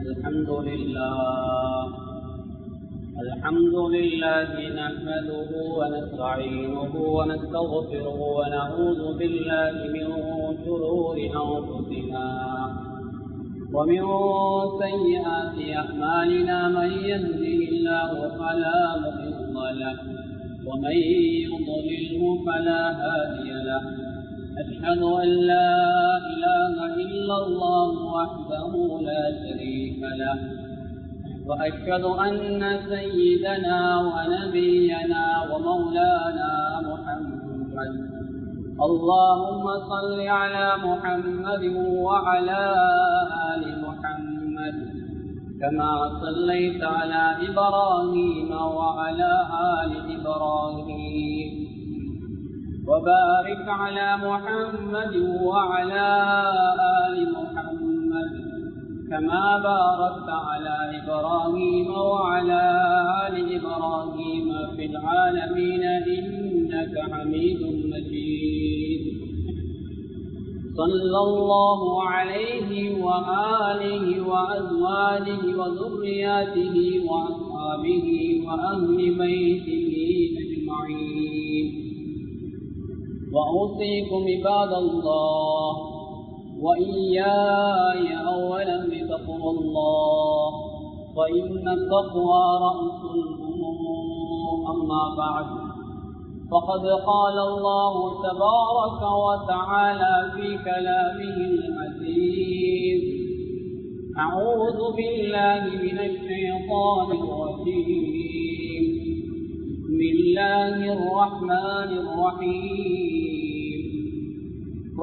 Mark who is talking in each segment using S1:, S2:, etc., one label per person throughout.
S1: الحمد لله نحمده ونستعينه ونستغفره ونعوذ بالله من شرور أنفسنا ومن سيئات أعمالنا من يهده الله فلا مضل له ومن يضلله فلا هادي له أشهد أن لا إله إلا الله وحده لا شريك له وأشهد أن سيدنا ونبينا ومولانا محمد اللهم صل على محمد وعلى آل محمد كما صليت على إبراهيم وعلى آل إبراهيم وبارك على محمد وعلى آل محمد كما باركت على إبراهيم وعلى آل إبراهيم في العالمين إنك حميد مجيد صلى الله عليه وآله وأزواجه وذرياته وأصحابه وأهل بيته أجمعين وأوصيكم عباد الله وإياي أولا بتقوى الله فإن التقوى رأس الأمور أما بعد فقد قال الله تبارك وتعالى في كلامه العزيز أعوذ بالله من الشيطان الرجيم بسم الله الرحمن الرحيم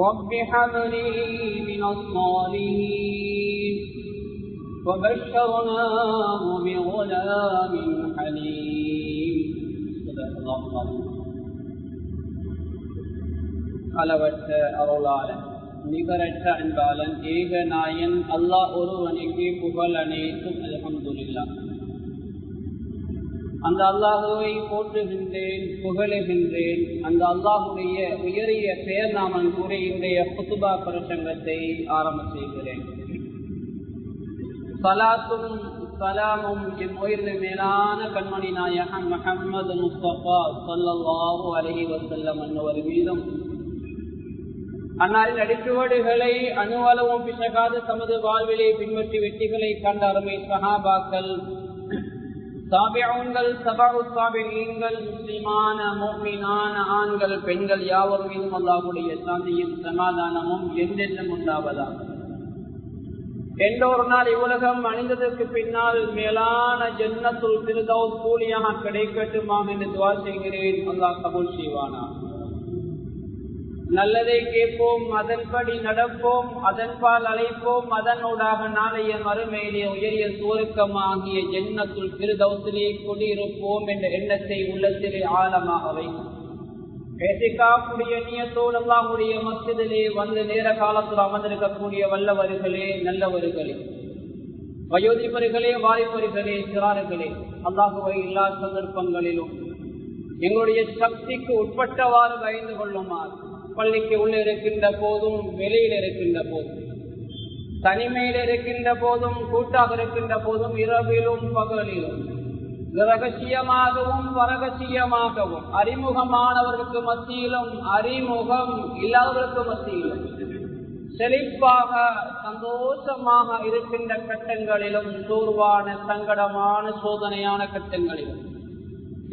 S1: رب هب لي من الصالحين وبشرناه بغلام حليم صدق الله العظيم அளவற்ற அருளாளன் நிகரற்ற அன்பாளன் ஏக நாயன் அல்லாஹ் ஒருவனுக்கு புகழ் அனைத்தும் அல்ஹம்துலில்லாஹ். அந்த அல்லாஹுவை போற்றுகின்றேன், புகழுகின்றேன். அந்த அல்லாஹுடைய உயரிய பெயர் நாமன் கூறி இன்றைய குத்துபா பிரசங்கத்தை ஆரம்ப செய்கிறேன். சலாத்தும் சலாமும் என் உயிரிழந்த மேலான கண்மணி நாயகம் முஹம்மது முஸ்தபா ஸல்லல்லாஹு அலைஹி வஸல்லம் அன்னவர் மீதும், அன்னாரின் அடிச்சுவடுகளை அணுவளவும் பிசகாது தமது வாழ்விலே பின்பற்றி வெற்றிகளை கண்ட அருமை சஹாபாக்கள், தாபிஊன்கள், தபஉ தாபிஈன்கள், முஸ்லிமான முஃமினான ஆண்கள் பெண்கள் யாவர் மீதும் அல்லாஹ்வுடைய சாந்தியும் சமாதானமும் என்றென்றும் உண்டாவதாக. எந்த ஒரு நாள் இவ்வுலகம் அணிந்ததற்கு பின்னால் மேலான ஜன்னத்துல் ஃபிர்தௌஸ் கூலியாக கிடைக்கட்டுமாக என்று துஆ செய்கிறேன். அல்லாஹ் கபூல் செய்வானா. நல்லதை கேட்போம், அதன்படி நடப்போம், அதன்பால் அழைப்போம், அதனூடாக நாளைய மறுமையிலே உயரிய சுவர்க்கமாகிய ஜன்னத்துல் ஃபிர்தௌஸிலே குடியிருப்போம் என்ற எண்ணத்தை உள்ளத்திலே ஆழமாக வைக்கும். இஹ்திகாஃபுடைய நியத்தோடு அல்லாஹ்வுடைய மஸ்ஜிதிலே வந்து நேர காலத்தில் அமர்ந்திருக்கக்கூடிய வல்லவர்களே, நல்லவர்களே, வயோதிபர்களே, வாலிபர்களே, சிறார்களே, அல்லாஹ்வை எல்லா சந்தர்ப்பங்களிலும் எங்களுடைய சக்திக்கு உட்பட்டவாறு பயந்து கொள்ளுமாறு பள்ளிக்கு உள்ள இருக்கின்ற போதும், வெளியில் இருக்கின்ற போதும், தனிமையில் இருக்கின்ற போதும், கூட்டாக இருக்கின்ற போதும், இரவிலும் பகலிலும், ரகசியமாகவும் பரகசியமாகவும், அறிமுகமானவர்களுக்கு மத்தியிலும் அறிமுகம் இல்லாதவர்களுக்கு மத்தியிலும் செழிப்பாக சந்தோஷமாக இருக்கின்ற கட்டங்களிலும், சோர்வான சங்கடமான சோதனையான கட்டங்களிலும்,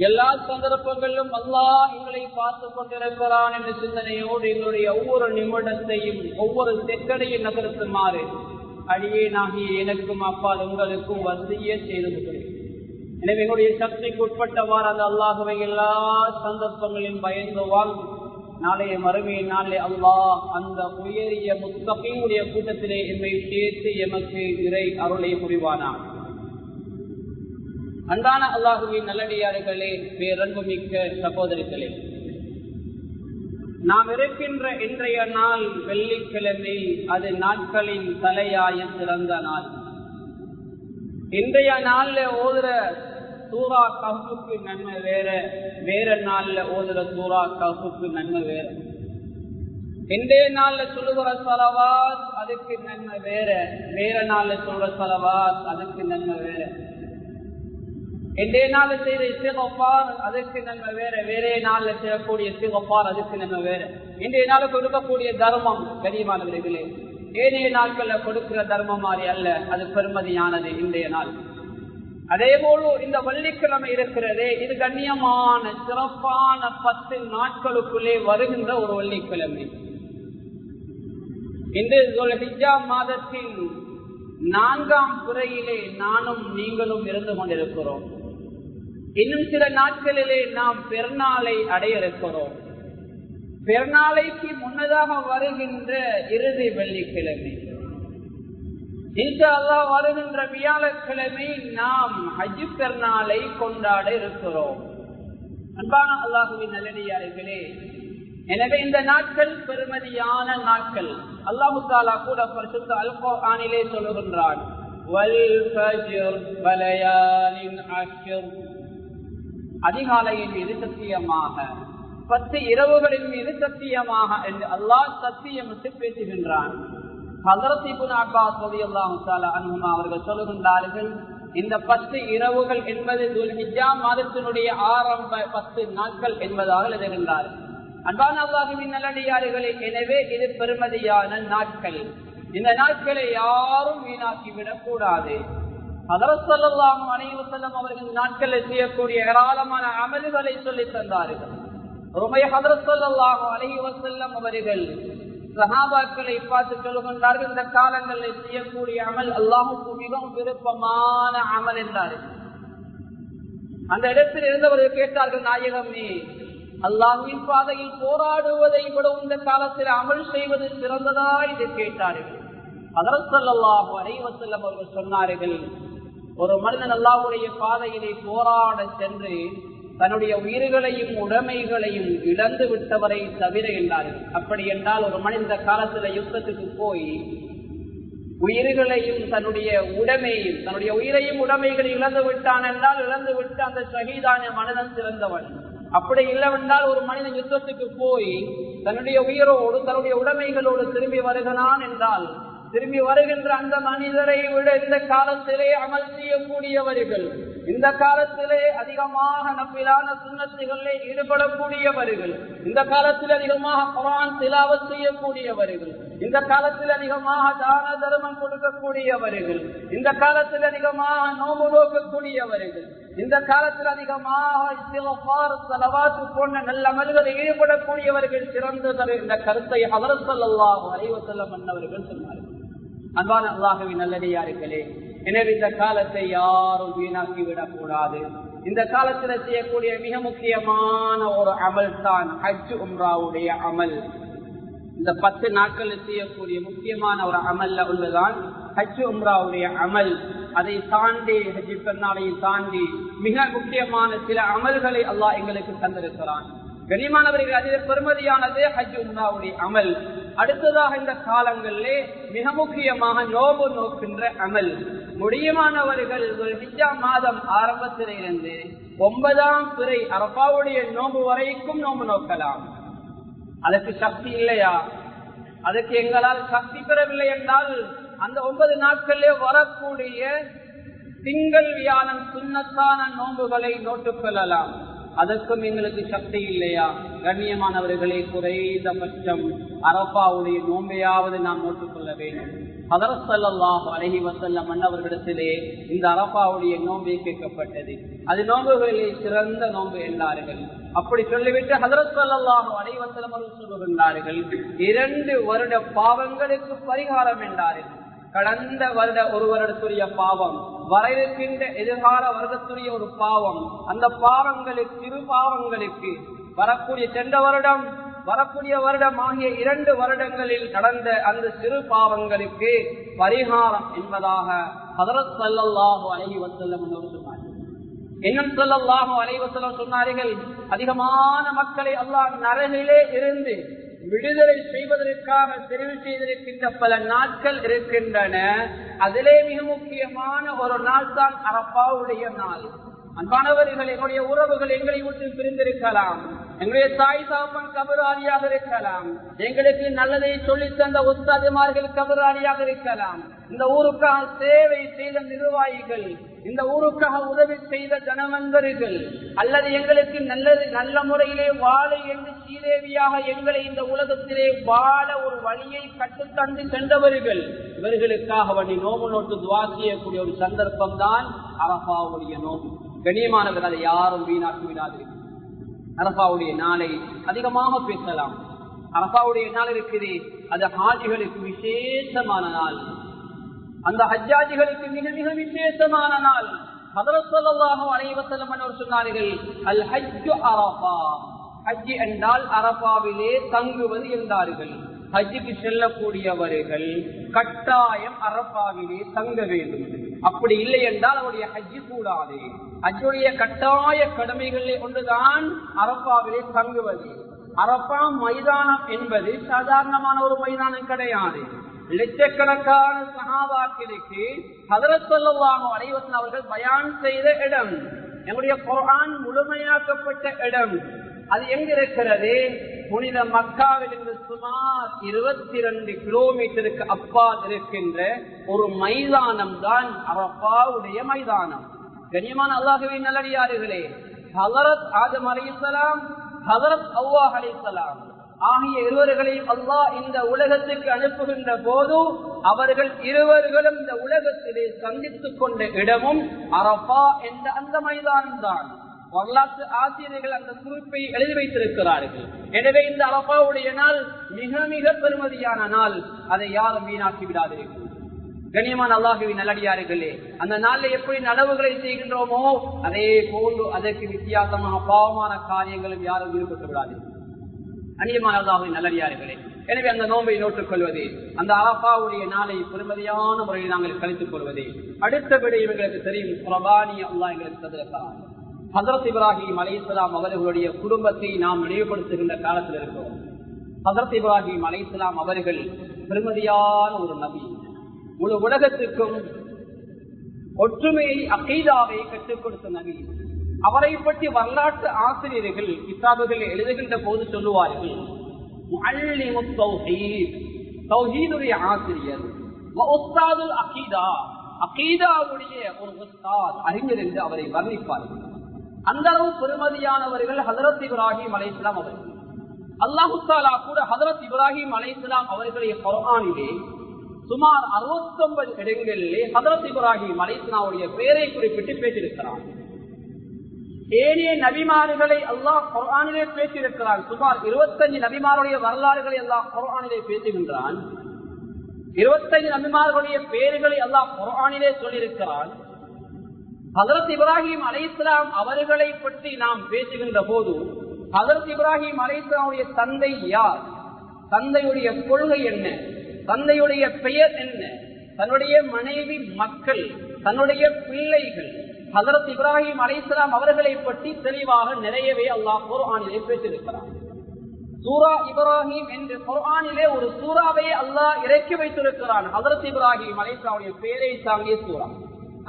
S1: எல்லா சந்தர்ப்பங்களிலும் அல்லாஹ் எங்களை பார்த்து கொண்டிருக்கிறான் என்ற சிந்தனையோடு எங்களுடைய ஒவ்வொரு நிமிடத்தையும் ஒவ்வொரு செக்கடையும் நகர்த்துமாறு அடியேனாகிய எனக்கும் அப்பால் உங்களுக்கும் வசிய செய்து கொள்கிறேன். எனவே எங்களுடைய சக்திக்கு உட்பட்டவாறு அந்த அல்லாஹுவை எல்லா சந்தர்ப்பங்களிலும் பயந்து வாழ்ந்து நாளைய மறுமையை நாளே அல்லாஹ் அந்த உயரிய முத்தகீனுடைய கூட்டத்திலே எம்மை சேர்த்து எமக்கு இறை அருளை புரிவானான். அன்பான அல்லாஹுவின் நல்லடியார்களே, பேரன்புமிக்க சகோதரிகளே, நாம் இருக்கின்ற இன்றைய நாள் வெள்ளிக்கிழமை. அது நாட்களின் தலையாய சிறந்த நாள். இன்றைய நாள்ல ஓதுற சூரா கஹ்ஃபுக்கு நன்மை வேற, வேற நாள்ல ஓதுற சூரா கஹ்ஃபுக்கு நன்மை வேற. இன்றைய நாள்ல சொல்லுகிற ஸலவாத் அதுக்கு நன்மை வேற, வேற நாள்ல சொல்ற ஸலவாத் அதுக்கு நன்மை வேற. இன்றைய நாள்ல செய்த இஸ்திக்ஃபார் அதுக்கு நன்மை வேற, வேற நாள்ல செய்யக்கூடிய இஸ்திக்ஃபார் அதுக்கு நன்மை வேற. இன்றைய நாள் கொடுக்கக்கூடிய தர்மம் கண்ணியமானவர்களே ஏனைய நாட்கள்ல கொடுக்கிற தர்மம் மாதிரி அல்ல, அது பெருமதியானது இன்றைய நாள். அதே போல இந்த வெள்ளிக்கிழமை இருக்கிறதே இது கண்ணியமான சிறப்பான 10 நாட்களுக்குள்ளே வருகின்ற ஒரு வெள்ளிக்கிழமை. இன்று துல்ஹிஜ்ஜா மாதத்தின் 4ஆம் பிறையிலே நானும் நீங்களும் இருந்து கொண்டிருக்கிறோம். இன்னும் சில நாட்களிலே நாம் பெருநாளை அடைய இருக்கிறோம். பெருநாளைக்கு முன்னதாக வருகின்ற இறுதி வெள்ளிக்கிழமை, இன்ஷா அல்லாஹ் வருகின்ற வியாழக்கிழமை நாம் ஹஜ் பெருநாளை கொண்டாட இருக்கிறோம். அன்பான அல்லாஹுவின் நல்லடியார்களே, எனவே இந்த நாட்கள் பெருமதியான நாட்கள். அல்லாஹு தஆலா கூட பரிசுத்த அல் குர்ஆனிலே சொல்லுகின்றான், வல் ஃபஜ்ர் வலயாலின் அஷ்ர், அதிகாலையின் மீது சத்தியமாக, 10 இரவுகளின் மீது சத்தியமாக என்று அல்லாஹ் சத்தியமிட்டு பேசுகின்றான். ஹஜ்ரத் இப்னு அப்பாஸ் ரலியல்லாஹு தஆலா அன்ஹுமா அவர்கள் சொல்லுகின்றார்கள், இந்த 10 இரவுகள் என்பது துல்ஹிஜ்ஜா மாதத்தினுடைய ஆரம்ப 10 நாட்கள் என்பதாக எழுதுகின்றார்கள். அன்பான அல்லாஹ்வின் நல்லடியார்களே, எனவே இது பெருமதியான நாட்கள். இந்த நாட்களை யாரும் வீணாக்கிவிடக் கூடாது. ஹஜ்ரத் ஸல்லல்லாஹு அலைஹி வஸல்லம் அவர்கள் நாட்களில் செய்யக்கூடிய ஏராளமான அமல்களை சொல்லித் தந்தார்கள். ஒருமுறை ஹஜ்ரத் ஸல்லல்லாஹு அலைஹி வஸல்லம் அவர்கள் சஹாபாக்களை பார்த்து சொல்லுகின்றார்கள், இந்த காலங்களில் செய்யக்கூடிய அமல் அல்லாஹுக்கு மிகவும் விருப்பமான அமல் என்றார்கள். அந்த இடத்தில் இருந்தவர்கள் கேட்டார்கள், நாயகமே, அல்லாஹ்வின் பாதையில் போராடுவதை விட இந்த காலத்தில் அமல் செய்வது சிறந்ததா என்று கேட்டார்கள். ஹஜ்ரத் ஸல்லல்லாஹு அலைஹி வஸல்லம் அவர்கள் சொன்னார்கள், ஒரு மனிதன் அல்லாஹ்வுடைய பாதையிலே போராட சென்று தன்னுடைய உயிர்களையும் உடைமைகளையும் இழந்து விட்டவரை தவிர என்றார்கள். அப்படி என்றால் ஒரு மனித காலத்துல யுத்தத்துக்கு போய் உயிர்களையும் தன்னுடைய உடைமையும் தன்னுடைய உயிரையும் உடைமைகளை இழந்து விட்டான் என்றால் இழந்து விட்டு அந்த ஷஹீதான மனிதன் சிறந்தவன். அப்படி இல்லவென்றால் ஒரு மனிதன் யுத்தத்துக்கு போய் தன்னுடைய உயிரோடு தன்னுடைய உடைமைகளோடு திரும்பி வருகிறான் என்றால் திரும்பி வருகின்ற அந்த மனிதரை விட இந்த காலத்திலே அமல் செய்யக்கூடியவர்கள், இந்த காலத்திலே அதிகமாக நபிலான சுன்னத்துகளிலே ஈடுபடக்கூடியவர்கள், இந்த காலத்தில் அதிகமாக குர்ஆன் திலாவத் செய்யக்கூடியவர்கள், இந்த காலத்தில் அதிகமாக தான தர்மம் கொடுக்கக்கூடியவர்கள், இந்த காலத்தில் அதிகமாக நோன்பு நோக்கக்கூடியவர்கள், இந்த காலத்தில் அதிகமாக இஸ்திக்ஃபார் ஸலவாத் போன்ற நல்ல அமல்களில் ஈடுபடக்கூடியவர்கள் சிறந்தது என்ற கருத்தை ஹஜ்ரத் ஸல்லல்லாஹு அலைஹி வஸல்லம் அவர்கள் சொன்னார்கள். அன்பான அல்லாஹ்வின் நல்லடியார்களே, எனவே இந்த காலத்தை யாரும் வீணாக்கி விடக்கூடாது. இந்த காலத்தில் செய்யக்கூடிய மிக முக்கியமான ஒரு அமல் தான் ஹஜ் உம்ராவுடைய அமல். இந்த 10 நாட்களில் செய்யக்கூடிய முக்கியமான ஒரு அமல்ல உள்ளதான் ஹஜ் உம்ராவுடைய அமல். அதை தாண்டி ஹஜ் பெருநாளை தாண்டி மிக முக்கியமான சில அமல்களை அல்லாஹ் எங்களுக்கு தந்திருக்கிறான். கண்ணியமானவர்கள், அதில் பெருமதியானது ஹஜ் உம்ராவுடைய அமல். அடுத்ததாக இந்த காலங்களிலே மிக முக்கியமாக நோன்பு நோக்கின்ற அமல். முடியுமானவர்கள் துல்ஹிஜ்ஜா மாதம் ஆரம்பத்திலிருந்து 9ஆம் பிறை அரஃபாவுடைய நோன்பு வரைக்கும் நோன்பு நோக்கலாம். அதற்கு சக்தி இல்லையா? அதுக்கு எங்களால் சக்தி பெறவில்லை என்றால் அந்த 9 நாட்களிலே வரக்கூடிய திங்கள் வியாழன் சுன்னத்தான நோன்புகளை நோட்டுக் கொள்ளலாம். அதற்கும் எங்களுக்கு சக்தி இல்லையா? கண்ணியமானவர்களே, குறைந்தபட்சம் அரஃபாவுடைய நோன்பையாவது நாம் நோட்டுக் கொள்ள வேண்டும். ஹஜ்ரத் ஸல்லல்லாஹு அலைஹி வஸல்லம் அன்னவர்களிடத்திலே இந்த அரஃபாவுடைய நோன்பை கேட்கப்பட்டது. அது நோன்புகளிலே சிறந்த நோன்பு என்றார்கள். அப்படி சொல்லிவிட்டு ஹஜ்ரத் ஸல்லல்லாஹு அலைஹி வஸல்லம் அவர்கள் சொல்லுகின்றார்கள், 2 வருட பாவங்களுக்கு பரிகாரம் என்றார்கள். கடந்த வருட ஒரு வருடத்துடைய பாவம், வரவிருக்கின்ற எதிர்கால வருடத்துடைய ஒரு பாவம், அந்த பாவங்களுக்கு சிறு பாவங்களுக்கு வரக்கூடிய சென்ற வருடம் வரக்கூடிய வருடம் ஆகிய 2 வருடங்களில் நடந்த அந்த சிறு பாவங்களுக்கு பரிகாரம் என்பதாக ஹஜ்ரத் ஸல்லல்லாஹு அலைஹி வஸல்லம் சொன்னார்கள். இன்னும் ஸல்லல்லாஹு அலைஹி வஸல்லம் சொன்னார்கள், அதிகமான மக்களை அல்லாஹ் நரகிலே இருந்து விடுதலை செய்வதற்காக தெரிவு செய்திருக்கின்ற பல நாட்கள் இருக்கின்றன. அதிலே மிக முக்கியமான ஒரு நாள் தான் அரஃபாவுடைய நாள். அன்பானவர்கள், என்னுடைய உறவுகள் எங்களை விட்டு பிரிந்திருக்கலாம், எங்களுடைய தாய் தகப்பன் கபராளியாக இருக்கலாம், எங்களுக்கு நல்லதை சொல்லி தந்த உஸ்தாதுமார்கள் கபராளியாக இருக்கலாம், இந்த ஊருக்காக சேவை செய்த நிர்வாகிகள், இந்த ஊருக்காக உதவி செய்த ஜனவந்தர்கள், அல்லது எங்களுக்கு நல்ல முறையிலே வாழ என்று சீதேவியாக எங்களை இந்த உலகத்திலே வாழ ஒரு வழியை கட்டுத்தந்து சென்றவர்கள், இவர்களுக்காக வண்டி நோம்பு நோட்டு துவா செய்யக்கூடிய ஒரு சந்தர்ப்பம் தான் அரஃபாவுடைய நோம்பு. கண்ணியமானவர், அதை யாரும் வீணாக்கி விடாதீர்கள். அரஃபாவுடைய நாளை அதிகமாக பேசலாம். அரஃபாவுடைய நாள் இருக்குது, அது ஹாஜிகளுக்கு விசேஷமான நாள், அந்த ஹஜ்ஜாஜிகளுக்கு மிக மிக விசேஷமான நாள். ஹஜ்ரத் ஸல்லல்லாஹு அலைஹி வஸல்லம் அவர்கள் சொன்னார்கள், அல் ஹஜ்ஜு அரஃபா, ஹஜ் என்றால் அரஃபாவிலே தங்குவது என்றார்கள். ஹஜ்ஜுக்கு செல்லக்கூடியவர்கள் கட்டாயம் அரஃபாவிலே தங்க வேண்டும். அப்படி இல்லை என்றால் அவருடைய ஹஜ்ஜு கூடாது. ஹஜ்ஜுடைய கட்டாய கடமைகளில் ஒன்றுதான் அரஃபாவிலே தங்குவது. அரஃபா மைதானம் என்பது சாதாரணமான ஒரு மைதானம் கிடையாது. லட்சக்கணக்கான சஹாபாக்களுக்கு ஹஜ்ரத் ஸல்லல்லாஹு அலைஹி வஸல்லம் அவர்கள் பயான் செய்த இடம், எங்களுடைய குர்ஆன் முழுமையாக்கப்பட்ட இடம். அது எங்க இருக்கிறது? புனித மக்காவிலிருந்து சுமார் 22 கிலோமீட்டருக்கு அப்பால் இருக்கின்ற ஒரு மைதானம் தான் அரஃபாவுடைய மைதானம். கண்ணியமான அல்லாஹ்வின் நல்லடியார்களே, ஹஜ்ரத் ஆதம் அலைஹிஸ்ஸலாம், ஹஜ்ரத் ஹவ்வா அலைஹிஸ்ஸலாம் ஆகிய இருவர்களையும் அல்லாஹ் இந்த உலகத்துக்கு அனுப்புகின்ற போது அவர்கள் இருவர்களும் இந்த உலகத்திலே சந்தித்துக் கொண்ட இடமும் அரஃபா என்ற அந்த மைதானம் தான். வரலாற்று ஆசிரியர்கள் அந்த குறிப்பை எழுதி வைத்திருக்கிறார்கள். எனவே இந்த அரஃபாவுடைய நாள் மிக மிக பெருமதியான நாள், அதை யாரும் வீணாக்கி விடாதீர்கள். கண்ணியமான அல்லாஹ்வின் நல்லடியார்களே, அந்த நாள்ல எப்படி நனவுகளை செய்கின்றோமோ அதே போன்று அதற்கு வித்தியாசமான பாவமான காரியங்களும் யாரும் ஈடுபட்டு விடாதீர்கள். கண்ணியமான அல்லாஹ்வின் நல்லடியார்களே, எனவே அந்த நோன்பை நோட்டுக் கொள்வது, அந்த அரஃபாவுடைய நாளை பெருமதியான முறையில் நாங்கள் கழித்துக் கொள்வது. அடுத்தபடி இவர்களுக்கு தெரியும், குர்பானி அல்லாஹ் எங்களுக்கு தந்திருக்கிறார். ஹஜ்ரத் இப்ராஹிம் அலைஹிஸ்ஸலாம் அவர்களுடைய குடும்பத்தை நாம் நினைவுபடுத்துகின்ற காலத்தில் இருக்கிறோம். ஹஜ்ரத் இப்ராஹிம் அலைஹிஸ்ஸலாம் அவர்கள் பெருமதியான ஒரு நபி, முழு உலகத்துக்கும் ஒற்றுமையை அகீதாவை கற்றுக் கொடுத்த நபி. அவரை பற்றி வரலாற்று ஆசிரியர்கள் கிதாபுகளை எழுதுகின்ற போது சொல்லுவார்கள், முஅல்லிமுத் தௌஹீத், தௌஹீதுடைய ஆசிரியர், உஸ்தாதுல் அகீதா, அகீதாவுடைய ஒரு உஸ்தாத், அறிஞர் என்று அவரை வர்ணிப்பார்கள். அந்த அளவு பெருமதியானவர்கள் ஹஜ்ரத் இப்ராஹிம் அலைஹிஸ்ஸலாம் அவர்கள். அல்லாஹ் தஆலா கூட ஹஜ்ரத் இப்ராஹிம் அலைஹிஸ்ஸலாம் அவர்களுடைய குர்ஆனிலே சுமார் 69 இடங்களிலே ஹஜ்ரத் இப்ராஹிம் அலைஹிஸ்ஸலாமுடைய பெயரை குறிப்பிட்டு பேசியிருக்கிறார். ஏனைய நபிமார்களை அல்லாஹ் குர்ஆனிலே பேசியிருக்கிறார். சுமார் 25 நபிமாருடைய வரலாறுகளை அல்லாஹ் குர்ஆனிலே பேசுகின்றான். 25 நபிமார்களுடைய பெயர்களை அல்லாஹ் குர்ஆனிலே சொல்லியிருக்கிறான். ஹஜ்ரத் இப்ராஹிம் அலைஹிஸ்ஸலாம் அவர்களை பற்றி நாம் பேசுகின்ற போது ஹஜ்ரத் இப்ராஹிம் அலைஹிஸ்ஸலாமுடைய தந்தை யார், தந்தையுடைய கொள்கை என்ன, தந்தையுடைய பெயர் என்ன, தன்னுடைய மனைவி, மக்கள், தன்னுடைய பிள்ளைகள், ஹஜ்ரத் இப்ராஹிம் அலைஹிஸ்ஸலாம் அவர்களை பற்றி தெளிவாக நிறையவே அல்லாஹ் குர்ஆனிலே பேசியிருக்கிறார். சூரா இப்ராஹிம் என்று குர்ஆனிலே ஒரு சூறாவை அல்லாஹ் இறக்கி வைத்திருக்கிறான். ஹஜ்ரத் இப்ராஹிம் அலைஹிஸ்ஸலாமுடைய பெயரை தாங்கிய சூரா.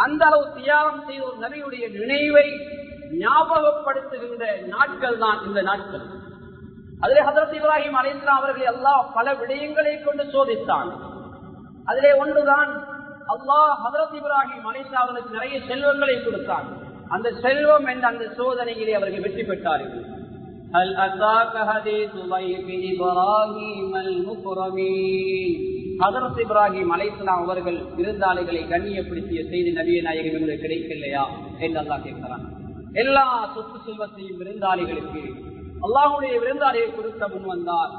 S1: அந்த அளவு தியாகம் செய்த ஒரு நபியுடைய நினைவை ஞாபகப்படுத்துகின்ற நாட்கள் தான் இந்த நாட்கள். அதிலே ஹஜ்ரத் இப்ராஹிம் அலைஹிஸ்ஸலாம் அவர்களை அல்லாஹ் பல விடயங்களை கொண்டு சோதித்தான். அதிலே ஒன்றுதான், அல்லாஹ் ஹஜ்ரத் இப்ராஹிம் அலைஹிஸ்ஸலாம் அவர்களுக்கு நிறைய செல்வங்களை கொடுத்தான். அந்த செல்வம் என்ற அந்த சோதனையிலே அவர்கள் வெற்றி பெற்றார்கள். ஹல் அஸாக ஹதீஸு ضيف இப்ராஹீம் அல் முக்ரமீன். ஹஜ்ரத் இப்ராஹிம் அலைஹிஸ்ஸலாம் அவர்கள் விருந்தாளிகளை கண்ணியப்படுத்திய செய்தி நபியே நாயகம் உங்களுக்கு கிடைக்கலையா என்று அல்லாஹ் கேட்கிறான். எல்லா சொத்து செல்வத்தையும் விருந்தாளிகளுக்கு அல்லாஹ்வுடைய விருந்தாளியை கொடுக்க முன் வந்தார்.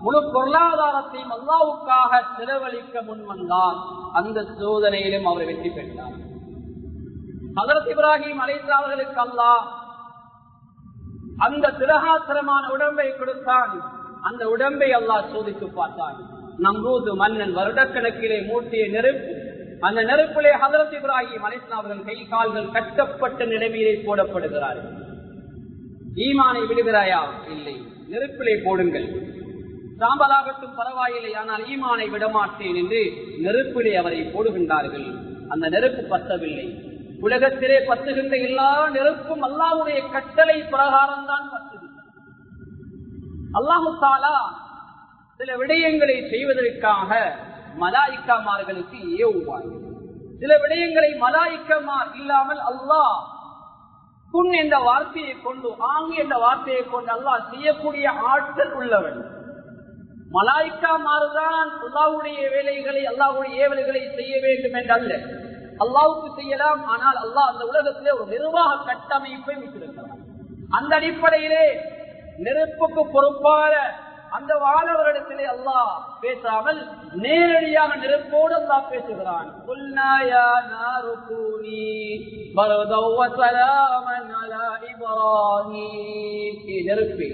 S1: முழு பொருளாதாரத்தையும் அல்லாஹ்வுக்காக செலவழிக்க முன் வந்தார். அந்த சோதனையிலும் அவர் வெற்றி பெற்றார். ஹஜ்ரத் இப்ராஹிம் அலைஹிஸ்ஸலாம் அவர்களுக்கு அல்லாஹ் அந்த திரகாத்திரமான உடம்பை கொடுத்தான். அந்த உடம்பை அல்லாஹ் சோதித்து பார்த்தான். நம்ரூது மன்னன் வருடக்கணக்கிலே மூட்டிய நெருப்பு, அந்த நெருப்பிலே ஹஜ்ரத் இப்ராஹிம் அலைஹிஸ்ஸலாம் அவர்கள் கை கால்கள் கட்டப்பட்ட நிலைமையிலே போடப்படுகிறார்கள். ஈமானை விடுகிறாயா? இல்லை, நெருப்பிலே போடுங்கள், சாம்பலாகட்டும் பரவாயில்லை, ஆனால் ஈமானை விடமாட்டேன் என்று நெருப்பிலே அவரை போடுகின்றார்கள். அந்த நெருப்பு பத்தவில்லை. உலகத்திலே பத்துகின்ற எல்லா நெருப்பும் அல்லாஹ்வுடைய கட்டளை பிரகாரம் தான் பத்துகின்றன. அல்லாஹு தஆலா சில விடயங்களை செய்வதற்காக மலாயிக்காமார்களுக்கு ஏவுவார். சில விடயங்களை மலாயிக்கமார் இல்லாமல் அல்லாஹ் குன் என்ற வார்த்தையை கொண்டு, ஆங்கி என்ற வார்த்தையை கொண்டு அல்லாஹ் செய்யக்கூடிய ஆற்றல் உள்ளவன். மலாய்க்கா மாறுதான் அல்லாஹ்வுடைய வேலைகளை, அல்லாஹ்வுடைய ஏவல்களை செய்ய வேண்டும் என்றல்ல, அல்லாஹ்வுக்கு செய்யலாம். ஆனால் அல்லாஹ் அந்த உலகத்திலே ஒரு நிர்வாக கட்டமைப்பை வைத்திருக்கிறார். அந்த அடிப்படையிலே நெருப்புக்கு பொறுப்பான அந்த வாழவரிடத்திலே அல்லாஹ் பேசாமல் நேரடியாக நெருப்போடு அல்லாஹ் பேசுகிறான். நெருப்பே,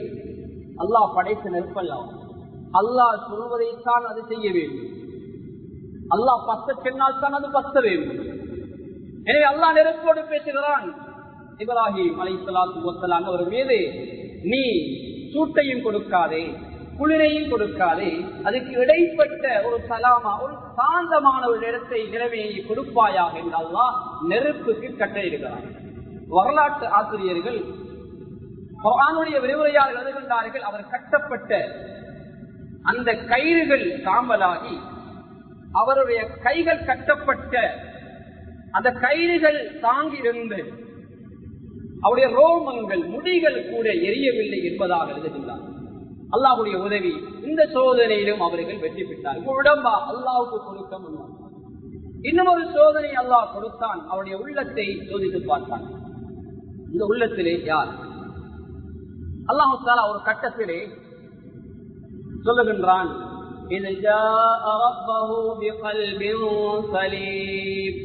S1: அல்லாஹ் படைத்த நெருப்பல்லாம் அல்லாஹ் சொல்வதைத்தான் அது செய்ய வேண்டும். அல்லாஹ் பத்த சொன்னால் தான் அது பத்த வேண்டும். எனவே அல்லாஹ் நெருப்போடு பேசுகிறான். இப்ராஹிம் அலைஹிஸ்ஸலாத்து வஸ்ஸலாம் அவர் மீது நீ சூட்டையும் கொடுக்காதே, குளிரையும் கொடுக்காதே, அதுக்கு இடைப்பட்ட ஒரு சலாமா, ஒரு சாந்தமான ஒரு இடத்தை நிலைமையை கொடுப்பாயாக என்று அல்லாஹ் நெருப்புக்கு கட்டளையிடுகிறார். வரலாற்று ஆசிரியர்கள் குர்ஆனுடைய விரிவுரையாளர்கள் எழுதுகின்றார்கள், அவர் கட்டப்பட்ட அந்த கயிறுகள் சாம்பலாகி அவருடைய கைகள் கட்டப்பட்ட அந்த கயிறுகள் தாங்கியிருந்து அவருடைய ரோமங்கள், முடிகள் கூட எரியவில்லை என்பதாக எழுதுகின்றார். அல்லாஹ்வுடைய உதவி, இந்த சோதனையிலும் அவர்கள் வெற்றி பெற்றார்கள். உடம்பா அல்லாஹ்வுக்கு கொடுக்க முடியும். இன்னும் ஒரு சோதனை அல்லாஹ் கொடுத்தான், அவருடைய உள்ளத்தை சோதித்து பார்த்தான். இந்த உள்ளத்திலே யார்? அல்லாஹ் தஆலா ஒரு கட்டத்திலே சொல்லுகின்றான்,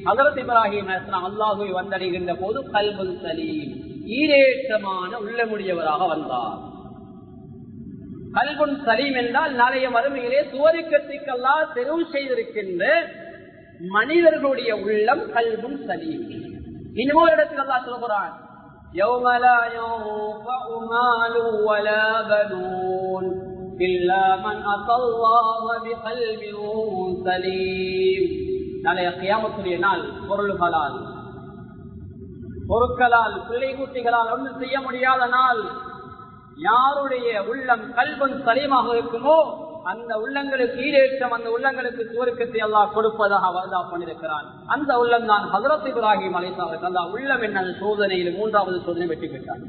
S1: ஹஜ்ரத் இப்ராஹிம் அலைஹிஸ்ஸலாம் அல்லாஹ்வை வந்தடைகின்ற போது கல்புல் சலீம், ஈரேற்றமான உள்ளமுடையவராக வந்தார். கல்புன் சலீம் என்றால் நாளைய மறுமையிலே சுவர்க்கத்துக்கு அல்லாஹ் தெரிவு செய்திருக்கின்ற மனிதர்களுடைய உள்ளம் கல்புன் சலீம். இன்னொரு இடத்தில் அல்லாஹ் சொல்கிறான், يَوْمَ لَا يَنفَعُ مَالٌ وَلَا بَنُونَ إِلَّا مَنْ أَتَى اللَّهَ بِقَلْبٍ سَلِيمٍ. நாளைய கியாமத்துடைய நாள் பொருட்களால் பிள்ளை குட்டிகளால் ஒன்றும் செய்ய முடியாத நாள். யாருடைய உள்ளம் கல்பன் சலீமாக இருக்குமோ அந்த உள்ளங்களுக்கு ஈடேற்றம், அந்த உள்ளங்களுக்கு சுவர்க்கத்தை அல்லாஹ் கொடுப்பதாக வாதா பண்ணியிருக்கிறான். அந்த உள்ளம் தான் ஹஜ்ரத் இப்ராஹிம் அலைஹிஸ்ஸலாம். அல்லாஹ் உள்ளம் என்ன சோதனையில் 3வது சோதனை வெற்றி பெற்றார்.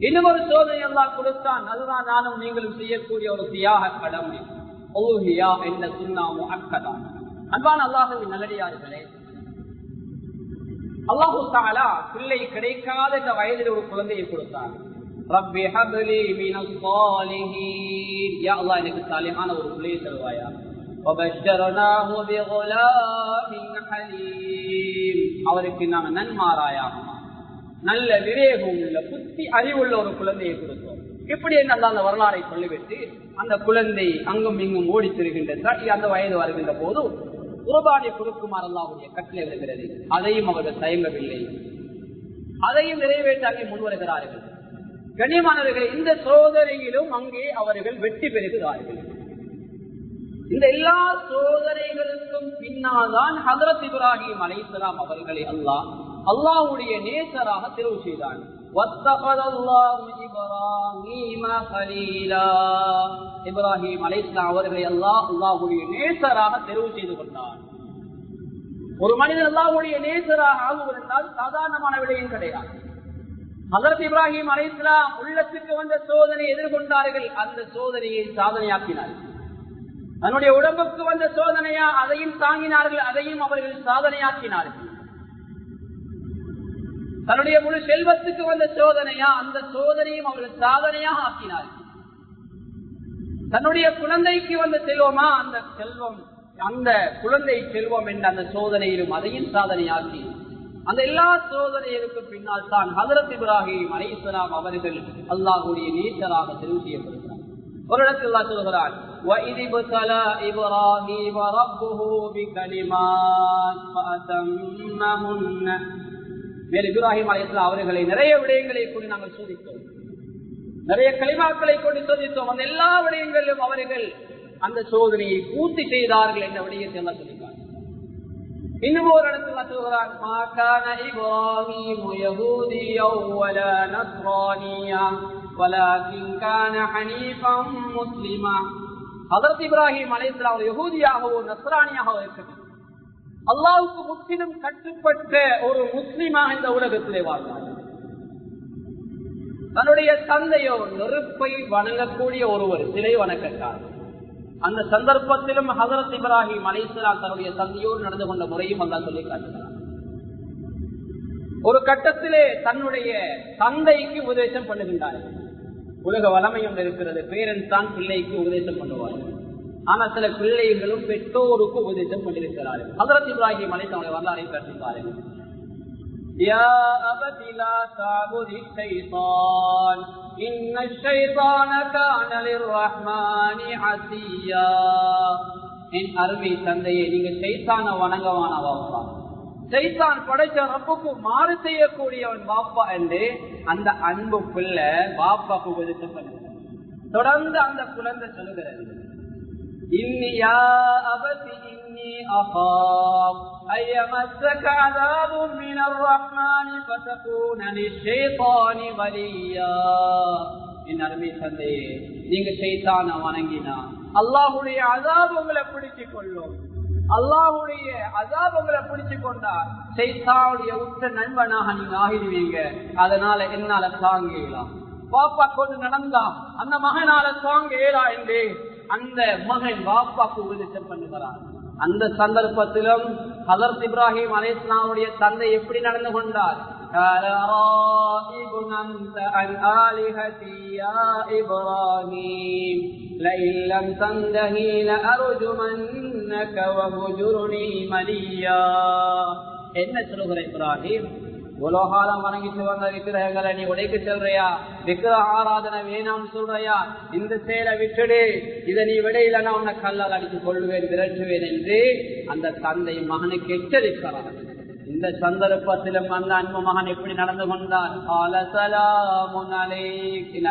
S1: இன்னும் ஒரு சோதனை அல்லாஹ் கொடுத்தான், அதுதான் நானும் நீங்களும் செய்யக்கூடிய ஒரு தியாக கடமை, உலூஹியா என்ற சுன்னா முஅக்கதா. அன்பான அல்லாஹ்வின் நல்லடியார்களே, அல்லாஹ் தஆலா பிள்ளை கிடைக்காத இந்த வயதில் ஒரு குழந்தையை கொடுத்தார். ரப்பி ஹப்லி மினஸ் ஸாலிஹீன், யா அல்லாஹ் எனக்கு சாலிஹான ஒரு பிள்ளையை தருவாயா. வபஷர்னாஹு பிகுலாமின் ஹலீம், அவருக்கு நாங்கள் நன்மாராயாக நல்ல விவேகம் உள்ள புத்தி அறிவுள்ள ஒரு குழந்தையை கொடுத்தோம். இப்படி என்ன அந்த வரலாறை சொல்லிவிட்டு அந்த குழந்தை அங்கும் இங்கும் ஓடி திரிகின்ற அந்த வயது வருகின்ற போது குர்பானை கொடுக்குமாறு அல்லாஹ்வுடைய கட்டளை வருகிறது. அதையும் அவர்கள் தயங்கவில்லை, அதையும் நிறைவேற்ற அங்கே முன்வருகிறார்கள். கண்ணியமானவர்களே, இந்த சோதனையிலும் அங்கே அவர்கள் வெற்றி பெறுகிறார்கள். இந்த எல்லா சோதனைகளுக்கும் பின்னால்தான் ஹஜ்ரத் இப்ராஹிம் அலைஹிஸ்ஸலாம் அவர்களை அல்லாஹ்வுடைய நேசராக தெரிவு செய்தான். இப்ராஹிம் அலைஹிஸ்ஸலாம் அவர்களை அல்லாஹ்வுடைய நேசராக தெரிவு செய்து கொண்டார். ஒரு மனிதன் அல்லாஹ்வுடைய நேசராக ஆகுவதென்றால் சாதாரணமான விடயம் கிடையாது. ஹஜ்ரத் இப்ராஹிம் அலைஹிஸ்ஸலாம் உள்ளத்துக்கு வந்த சோதனை எதிர்கொண்டார்கள், அந்த சோதனையை சாதனையாக்கினார்கள். தன்னுடைய உடம்புக்கு வந்த சோதனையா, அதையும் தாங்கினார்கள், அதையும் அவர்கள் சாதனையாக்கினார்கள். தன்னுடைய முழு செல்வத்துக்கு வந்த சோதனையா, அந்த சோதனையும் அவர்கள் சாதனையாக ஆக்கினார்கள். தன்னுடைய குழந்தைக்கு வந்த செல்வமா, அந்த செல்வம், அந்த குழந்தை செல்வம் என்ற அந்த சோதனையிலும் அதையும் சாதனையாக்கி, அந்த எல்லா சோதனைகளுக்கு பின்னால் தான் ஹஜ்ரத் இப்ராஹிம் அலைஹிஸ்ஸலாம் அவர்கள் அல்லாஹ்வுடைய நேசராக தெரிவு செய்யப்படுகிறார். ஒரு இடத்தில் அல்லாஹ் சொல்கிறார், وَإِذِ ابْتَلَى إِبْرَاهِيمَ رَبُّهُ بِكَلِمَاتٍ فَأَتَمَّهُنَّ. மேலும் இப்ராஹிம் அலைஹிஸ்ஸலாம் அவர்களை நிறைய விடயங்களை கொண்டு நாங்கள் சோதித்தோம், நிறைய கலிமாக்களை கொண்டு சோதித்தோம். அந்த எல்லா விடயங்களிலும் அவர்கள் அந்த சோதனையை பூர்த்தி செய்தார்கள் என்ற விடயத்தை எல்லாம் சொல்லிட்டார். இன்னும் ஒரு இடத்துல சொல்கிறார், மாகான இப்ராஹீம் யஹூதியா வலா நஸ்ரானியா வலகின் கான ஹனீஃபம் முஸ்லிமா. ஹஜ்ரத் இப்ராஹிம் அலைஹிஸ்ஸலாம் ஒரு யஹூதியாகவோ நஸ்ரானியாகவோ இருக்கட்டும், அல்லாஹ்வுக்கு முற்றிலும் கட்டுப்பட்ட ஒரு முஸ்லிமாக இந்த உலகத்திலே வாழ்ந்தார். தன்னுடைய தந்தையோ நெருப்பை வணங்கக்கூடிய ஒருவர், சிலை வணக்கக்காரர். அந்த சந்தர்ப்பத்திலும் ஹஜ்ரத் இப்ராஹிம் அலைஹிஸ்ஸலாம் தன்னுடைய தந்தையோடு நடந்து கொண்ட முறையும் அல்லாஹ் சொல்லி காட்டுகிறார். ஒரு கட்டத்திலே தன்னுடைய தந்தைக்கு உபதேசம் பண்ணுகின்றார். உலக வளமையும் இருக்கிறது, பேரன் தான் பிள்ளைக்கு உபதேசம் பண்ணுவார். ஆனா சில பிள்ளைகளும் பெற்றோருக்கு உபதேசம் பண்ணிருக்கிறார்கள். ஹஜ்ரத் இப்ராஹிம் அலைஹிஸ்ஸலாம் வரலாறை கற்றுத்தார்கள். يا أبت لا تعبد الشيطان إن الشيطان كان للرحمن عصيا. என் அருமை தந்தையே, நீங்க ஷைத்தானை வணங்கவான வாப்பா, ஷைத்தான் படைச்ச ரப்புக்கு மாறு செய்யக்கூடியவன் வாப்பா என்று அந்த அன்பு பிள்ளை வாப்பாக்கு உபதேசம் பண்ணுங்க. தொடர்ந்து அந்த குழந்தை சொல்லுகிறது, இன்னி யா அபதி இன்னி அகாப் ஐயமஸ்ஸக அஸாபும் மினர் ரஹ்மானி ஃபதகூன லிஷைத்தானி வலியா. என் அருமை தந்தையே, நீங்க ஷைத்தானை வணங்கினா அல்லாஹ்வுடைய அஸாப் உங்களை பிடிச்சு கொள்ளும். அல்லாஹ்வுடைய அஸாப் உங்களை பிடிச்சு கொண்டா ஷைத்தானுடைய உற்ற நண்பனாக நீங்க ஆகிடுவீங்க. அதனால என்னால தாங்கலாம். பாப்பா கொண்டு நடந்தா அந்த மகனால தாங்கலா என்று அந்த மகன் வாப்பாக்கு உபதேசம் பண்ணுகிறார். அந்த சந்தர்ப்பத்திலும் ஹஜ்ரத் இப்ராஹிம் அலைஹிஸ்ஸலாமுடைய தந்தை எப்படி நடந்து கொண்டார்? என்ன சொல்லுகிற இப்ராஹிம், உலோகாலம் வணங்கிட்டு வந்த விக்கிரகங்களை நீ உடைக்க சொல்றியா? விக்கிரக ஆராதனை வேணாம் சொல்றியா? இந்த செயலை விட்டுடு, இதை நீ விடையில நான் உன்னை கல்லால் அடித்து கொள்ளுவேன், விரட்டுவேன் என்று அந்த தந்தை மகனுக்கு எச்சரிக்கிறார். இந்த சந்தர்ப்பத்திலும் அந்த அன்பு மகன் எப்படி நடந்து கொண்டார்?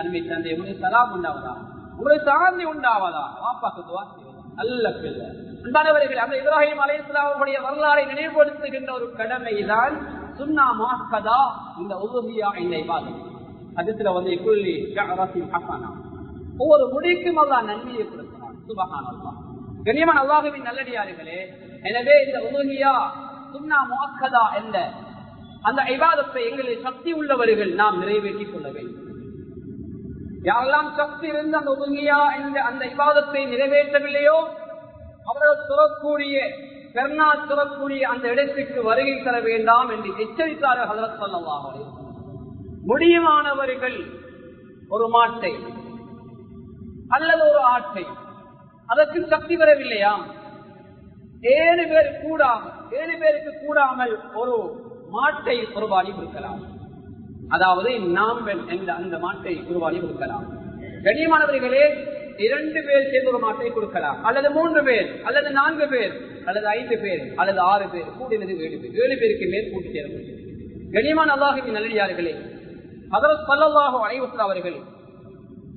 S1: அருமை தந்தை, உங்களுக்கு சலாம் உண்டாவதா, உங்களுக்கு சாந்தி உண்டாவதா? வாப்பாக்கு துவா அல்ல பிள்ளை. அன்பானவர்களே, அந்த இப்ராஹிம் அலைஹிஸ்ஸலாமுடைய வரலாறை நினைவுபடுத்துகின்ற ஒரு கடமைதான் சுன்னா முஅக்கதா, இந்த உலுஹியா என்ற இபாதத். ஹதீஸ்ல குல்லி ஷஅரத்தின் ஹஸனா, ஒவ்வொரு முடிக்கும் அல்லாஹ் நன்மையை கொடுக்கிறான். சுப்ஹானல்லாஹ். கண்ணியமான அல்லாஹ்வின் நல்லடியார்களே, எனவே இந்த உலுஹியா சுன்னா முஅக்கதா என்ற அந்த இபாதத்தை எங்களில் சக்தி உள்ளவர்கள் நாம் நிறைவேற்றிக் கொள்ள வேண்டும். யாரெல்லாம் சக்தி இருந்து அந்த உலுஹியா என்ற அந்த இபாதத்தை நிறைவேற்றவில்லையோ அவர்கள் சொல்லக்கூடிய பெருநாள் சொல்லக்கூடிய அந்த இடத்துக்கு வருகை தர வேண்டாம் என்று எச்சரித்தார்கள் ஹஜ்ரத் ஸல்லல்லாஹு அலைஹி வஸல்லம். முடியுமானவர்கள் ஒரு மாட்டை அல்லது ஒரு ஆட்டை, அதற்கு சக்தி வரவில்லையா, 7 பேருக்கு கூடாமல் ஒரு மாட்டை குர்பானி கொடுக்கலாம். அதாவது நாம்பன் என்ற அந்த மாட்டை குர்பானி கொடுக்கலாம். கண்ணியமானவர்களே, 2 பேர் சேர்ந்து ஒரு மாட்டை கொடுக்கலாம், அல்லது 3 பேர், அல்லது 4 பேர், அல்லது 5 பேர், அல்லது 6 பேர், கூடினது 7 பேர். 7 பேருக்கு மேல் கூட்டி சேர முடியும். கண்ணியமான அல்லாஹ்வின் நல்லடியார்களே, ஹஜ்ரத் ஸல்லல்லாஹு அலைஹி வஸல்லம் அவர்கள்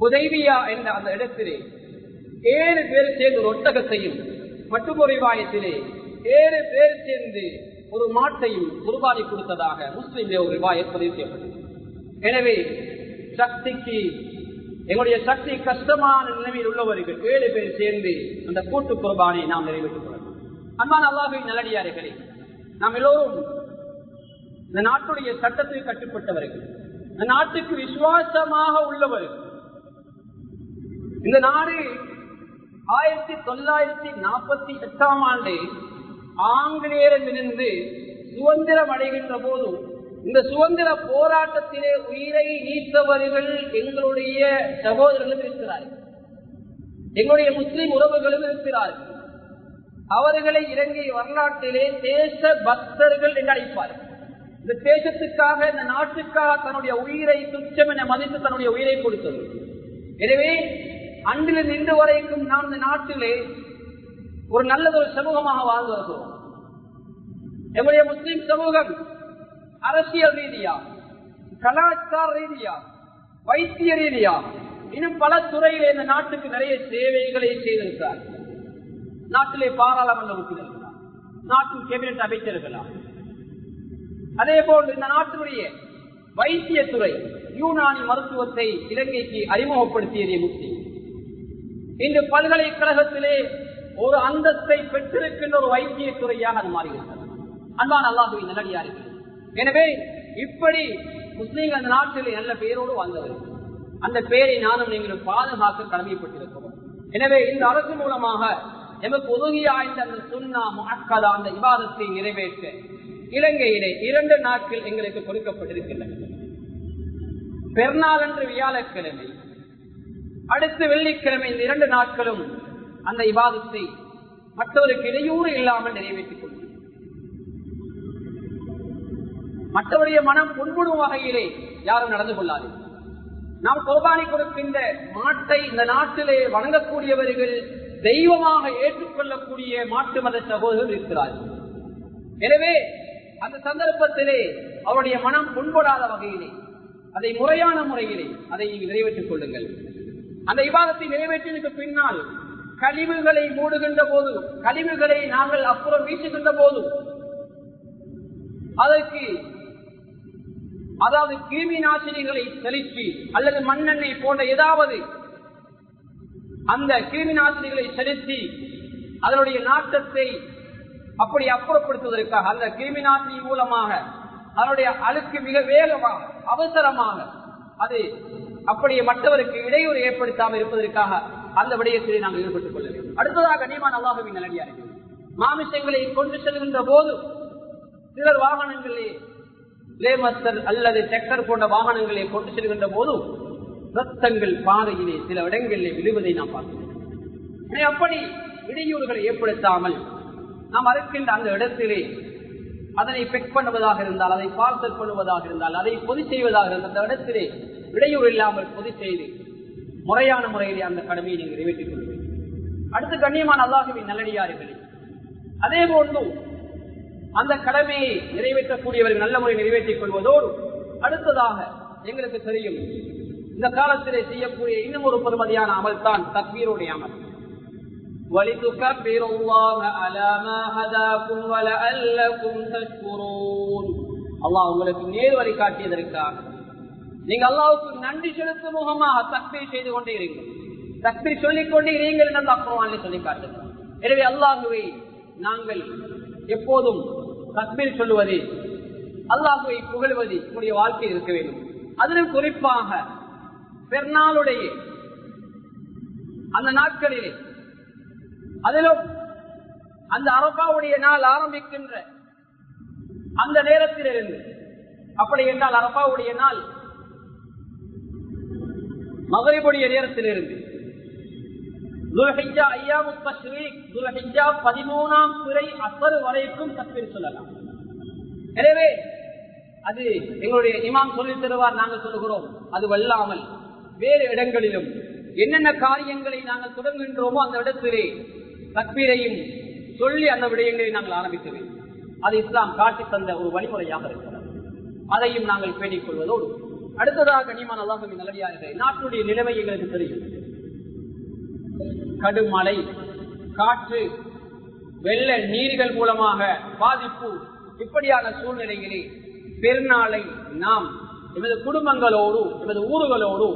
S1: ஹுதைபியா என்ற அந்த இடத்திலே 7 பேர் சேர்ந்து ஒரு ஒட்டகத்தையும், மற்றும் ஒரு ரிவாயத்திலே 7 பேர் சேர்ந்து ஒரு மாட்டையும் குர்பானி கொடுத்ததாக முஸ்லிம்ல ஒரு ரிவாயத் பதிவு செய்யப்பட்டது. எனவே சக்திக்கு, எங்களுடைய சக்தி கஷ்டமான நிலைமையில் உள்ளவர்கள் 7 பேர் சேர்ந்து அந்த கூட்டு குர்பானை நாம் நிறைவேற்றிக் கொள்ளலாம். அன்பான அல்லாஹ்வின் நல்லடியார்களே, நாம் எல்லோரும் இந்த நாட்டுடைய சட்டத்தில் கட்டுப்பட்டவர்கள், இந்த நாட்டுக்கு விசுவாசமாக உள்ளவர்கள். இந்த நாடு 1948ஆம் ஆண்டு ஆங்கிலேயரிடமிருந்து சுதந்திரம் அடைகின்ற போது இந்த சுதந்திர போராட்டத்திலே உயிரை நீத்தவர்கள் எங்களுடைய சகோதரர்களும் இருக்கிறார்கள், எங்களுடைய முஸ்லிம் உறவுகளும் இருக்கிறார்கள். அவர்களை இலங்கை வரலாற்றிலே தேச பக்தர்கள் என்று அழைப்பார்கள். இந்த தேசத்துக்காக, இந்த நாட்டுக்காக தன்னுடைய உயிரை துச்சம் என மதித்து தன்னுடைய உயிரை கொடுத்தது. எனவே அன்றில் நின்று வரைக்கும் நாம் இந்த நாட்டிலே ஒரு நல்லதொரு சமூகமாக வாழ்ந்து வருகிறோம். எங்களுடைய முஸ்லிம் சமூகம் அரசியல் ரீதியா, கலாச்சார ரீதியா, வைத்திய ரீதியா, இன்னும் பல துறையிலே இந்த நாட்டுக்கு நிறைய சேவைகளை செய்திருக்கிறார். நாட்டிலே பாராளுமன்ற உறுப்பினர்களா, நாட்டின் கேபினட் அமைச்சர்களா, அதே போன்று இந்த நாட்டினுடைய வைத்தியத்துறை யூனானி மருத்துவத்தை இலங்கைக்கு அறிமுகப்படுத்தியதே முஸ்லிம். இன்று பல்கலைக்கழகத்திலே ஒரு அந்தஸ்தை பெற்றிருக்கின்ற ஒரு வைத்தியத்துறையாக அது மாறுகிறது. அன்பான அல்லாஹ்வின் நல்லடியார்கள், எனவே இப்படி முஸ்லீம்கள் அந்த நாட்டிலே நல்ல பெயரோடு வாழ்ந்தவர்கள். அந்த பெயரை நானும் நீங்களும் பாதுகாக்க கடமைப்பட்டிருக்கிறோம். எனவே இந்த அரசு மூலமாக எமக்கு உதவியாய்ந்த அந்த சுன்னா முஅக்கதா அந்த இபாதத்தை நிறைவேற்ற இலங்கையிலே 2 நாட்கள் எங்களுக்கு கொடுக்கப்பட்டிருக்கின்றன. பெருநாள் அன்று வியாழக்கிழமை, அடுத்து வெள்ளிக்கிழமை, இந்த 2 நாட்களும் அந்த இபாதத்தை மற்றவருக்கு இடையூறு இல்லாமல் நிறைவேற்றிக் கொள்ளும். மற்றவருடைய மனம் புண்படும் வகையிலே யாரும் நடந்து கொள்ளாது. நாம் குர்பானி கொடுக்கின்ற மாட்டை இந்த நாட்டிலே வணங்கக்கூடியவர்கள் தெய்வமாக ஏற்றுக்கொள்ளக்கூடிய மாட்டு மத சகோதரர்கள் இருக்கிறார்கள். எனவே அந்த சந்தர்ப்பத்திலே அவருடைய மனம் புண்படாத வகையிலே அதை முறையான முறையிலே அதை நீங்கள் நிறைவேற்றிக் கொள்ளுங்கள். அந்த இபாதத்தை நிறைவேற்றியதற்கு பின்னால் கழிவுகளை மூடுகின்ற போது, கழிவுகளை நாங்கள் அப்புறம் வீசுகின்ற போது அதற்கு அதாவது கிருமி நாசினிகளை செலுத்தி அல்லது மண்ணெண்ணெய் போன்ற ஏதாவது அந்த கிருமி நாசினிகளை செலுத்தி அதனுடைய நாட்டத்தை அப்படி அப்புறப்படுத்துவதற்காக அந்த கிருமி நாசினி மூலமாக அதனுடைய அழுக்கு மிக வேகமாக அவசரமாக அது அப்படியே மற்றவருக்கு இடையூறு ஏற்படுத்தாமல் இருப்பதற்காக அந்த விடயத்திலே நாங்கள் ஈடுபட்டுக் கொள்ள வேண்டும். அடுத்ததாக கண்ணியமான அல்லாஹ்வின் நல்லடியார்கள், மாமிசங்களை கொண்டு செல்கின்ற போது சிலர் வாகனங்களே லேமஸ்டர் அல்லது டெக்டர் போன்ற வாகனங்களை கொண்டு செல்கின்ற போது ரத்தங்கள் பாதையிலே சில இடங்களிலே விழுவதை நாம் பார்க்கிறோம். அப்படி இடையூறுகளை ஏற்படுத்தாமல் நாம் அறுக்கின்ற அந்த இடத்திலே அதனை பெக் பண்ணுவதாக இருந்தால், அதை பார்சல் பண்ணுவதாக இருந்தால், அதை பொதி செய்வதாக இருந்தால் அந்த இடத்திலே இடையூறு இல்லாமல் பொதி செய்து முறையான முறையிலே அந்த கடமையை நீங்கள் நிறைவேற்றிக் கொள்வீர்கள். அடுத்து கண்ணியமான அல்லாஹ்வின் நல்லடியார்களே, அதே போன்று அந்த கடமையை நிறைவேற்றக்கூடியவர்கள் நல்ல முறை நிறைவேற்றிக் கொள்வதோடு அடுத்ததாக எங்களுக்கு தெரியும் இந்த காலத்திலே செய்யக்கூடிய இன்னும் ஒரு பெருமதியான அமல் தான் தக்பீருடைய அமல். அல்லாஹ் உங்களுக்கு நேர் வழி காட்டியதற்காக நீங்க அல்லாஹ்வுக்கு நன்றி செலுத்தும் முகமாக தக்பீர் செய்து கொண்டே இருங்கள், தக்பீர் சொல்லிக் கொண்டே இருங்கள் என்று அல்லாஹ் குர்ஆனில் சொல்லி காட்டுகிறார். எனவே அல்லாஹ்வை நாங்கள் எப்போதும் தக்பீர் சொல்லுவது, அல்லாஹ்வை புகழ்வது நம்முடைய வாழ்க்கையில் இருக்க வேண்டும். அதிலும் குறிப்பாக பெருநாளுடைய அந்த நாட்களிலே, அதிலும் அந்த அரபாவுடைய நாள் ஆரம்பிக்கின்ற அந்த நேரத்திலிருந்து, அப்படி என்றால் அரபாவுடைய நாள் மகரிபுடைய நேரத்திலிருந்து துல்ஹிஜ்ஜா அய்யாமுத் தஷ்ரீக், துல்ஹிஜ்ஜா 13ஆம் பிறை அஸ்ர் வரைக்கும் தக்பீர் சொல்லலாம். எனவே அது எங்களுடைய இமாம் சொல்லித் தருவார், நாங்கள் சொல்லுகிறோம். அது வல்லாமல் வேறு இடங்களிலும் என்னென்ன காரியங்களை நாங்கள் தொடங்குகின்றோமோ அந்த இடத்திலே தக்பீரையும் சொல்லி அந்த விடயங்களை நாங்கள் ஆரம்பிக்க வேண்டும். அது இஸ்லாம் காட்டி தந்த ஒரு வழிமுறையாக இருக்கிறது. அதையும் நாங்கள் பேணிக் கொள்வதோடு அடுத்ததாக கண்ணியமான அல்லாஹ்வின் நல்லடியார்களே, நாட்டுடைய நிலைமை எங்களுக்கு தெரியும். கடும் மழை, காற்று, வெள்ள நீர்கள் மூலமாக பாதிப்பு, இப்படியான சூழ்நிலைகளே பெருநாளை நாம் எமது குடும்பங்களோடு, எமது ஊர்களோடு,